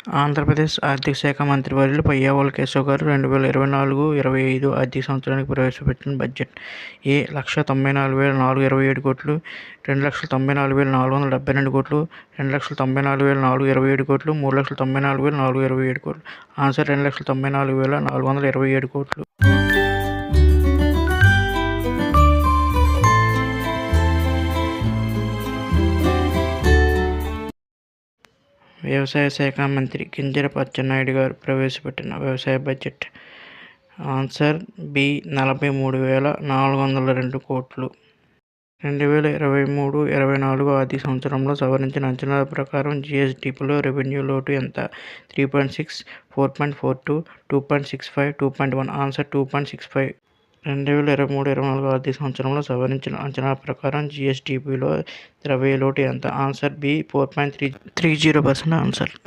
ఆంధ్రప్రదేశ్ ఆర్థిక శాఖ మంత్రివర్యులు పయ్యావుల కేశవ్ గారు 2024-25 ఆర్థిక సంవత్సరానికి ప్రవేశపెట్టిన బడ్జెట్ 1,94,427 కోట్లు, 2,94,472 కోట్లు, 2,94,427 కోట్లు, 3,94,427 కోట్లు. ఆన్సర్ 2,94,427 కోట్లు. వ్యవసాయ శాఖ మంత్రి కింజరాపు అచ్చెన్నాయుడు గారు ప్రవేశపెట్టిన వ్యవసాయ బడ్జెట్. ఆన్సర్ బి 43,402 కోట్లు. 2023-24 ఆర్థిక సంవత్సరంలో సవరించిన అంచనాల ప్రకారం జీఎస్డీపీలో రెవెన్యూ లోటు ఎంత? 3.6, 4.42, 2.65, 2.1. ఆన్సర్ 2.65. 2023-24 ఆర్థిక సంవత్సరంలో సవరించిన అంచనాల ప్రకారం జీఎస్డీపీలో ద్రవ్య లోటు ఎంత? Answer B 4.30%. ఆన్సర్